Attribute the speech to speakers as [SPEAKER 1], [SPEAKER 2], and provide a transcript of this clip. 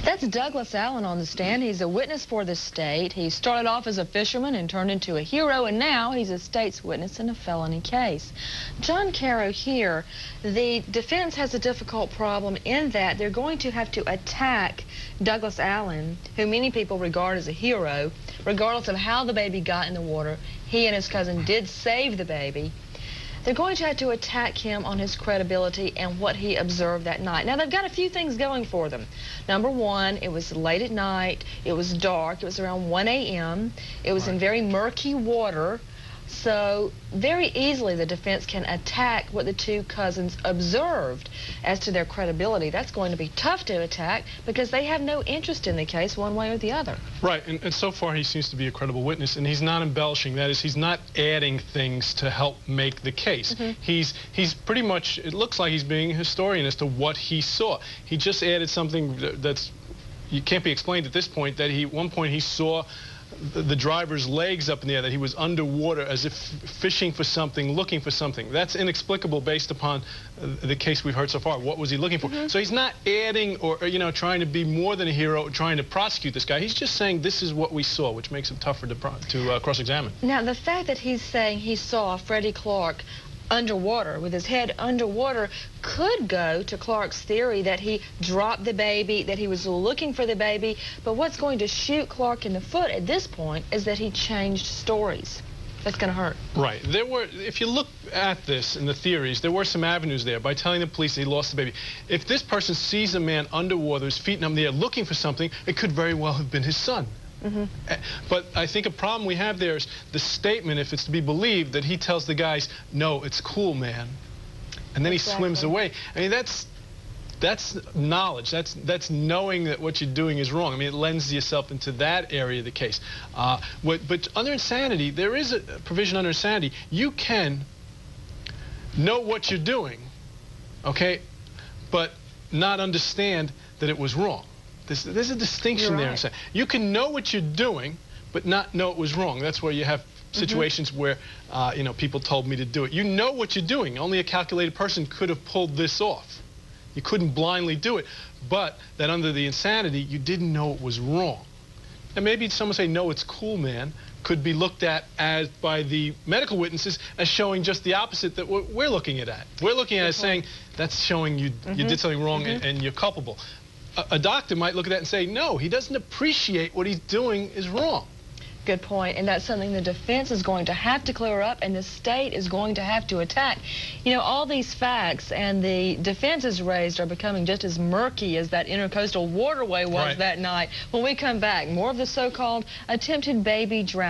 [SPEAKER 1] That's Douglas Allen on the stand. He's a witness for the state. He started off as a fisherman and turned into a hero, and now he's a state's witness in a felony case. John Carro here, the defense has a difficult problem in that they're going to have to attack Douglas Allen, who many people regard as a hero, regardless of how the baby got in the water. He and his cousin did save the baby. They're going to have to attack him on his credibility and what he observed that night. Now, they've got a few things going for them. Number one, it was late at night. It was dark. It was around 1 a.m. It was in very murky water. So very easily the defense can attack what the two cousins observed as to their credibility. That's going to be tough to attack because they have no interest in the case one way or the other.
[SPEAKER 2] Right, and so far he seems to be a credible witness, and he's not embellishing. That is, he's not adding things to help make the case. He's pretty much, it looks like he's being a historian as to what he saw. He just added something that's, you can't be explained at this point, that at one point he saw the driver's legs up in the air, that he was underwater as if fishing for something, looking for something. That's inexplicable based upon the case we've heard so far. What was he looking for? So he's not adding or, trying to be more than a hero, trying to prosecute this guy. He's just saying this is what we saw, which makes it tougher to cross-examine.
[SPEAKER 1] Now, the fact that he's saying he saw Freddy Clark underwater, with his head underwater, could go to Clark's theory that he dropped the baby, that he was looking for the baby. But what's going to shoot Clark in the foot at this point is that he changed stories. That's going to hurt. Right.
[SPEAKER 2] If you look at this in the theories, there were some avenues there by telling the police that he lost the baby. If this person sees a man underwater, his feet in the air, looking for something, it could very well have been his son. But I think a problem we have there is the statement, if it's to be believed, that he tells the guys, no, it's cool, man. And then he swims away. I mean, that's knowledge. That's knowing that what you're doing is wrong. I mean, it lends yourself into that area of the case. But under insanity, there is a provision under insanity. You can know what you're doing, okay, but not understand that it was wrong. There's a distinction there. You can know what you're doing, but not know it was wrong. That's where you have situations where, people told me to do it. You know what you're doing. Only a calculated person could have pulled this off. You couldn't blindly do it. But that under the insanity, you didn't know it was wrong. And maybe someone say, no, it's cool, man, could be looked at as by the medical witnesses as showing just the opposite that we're looking at. We're looking at it as saying that's showing you did something wrong and you're culpable. A doctor might look at that and say, no, he doesn't appreciate what he's doing is wrong.
[SPEAKER 1] Good point, and that's something the defense is going to have to clear up, and the state is going to have to attack. You know, all these facts and the defenses raised are becoming just as murky as that intercoastal waterway was that night. When we come back, more of the so-called attempted baby drowning.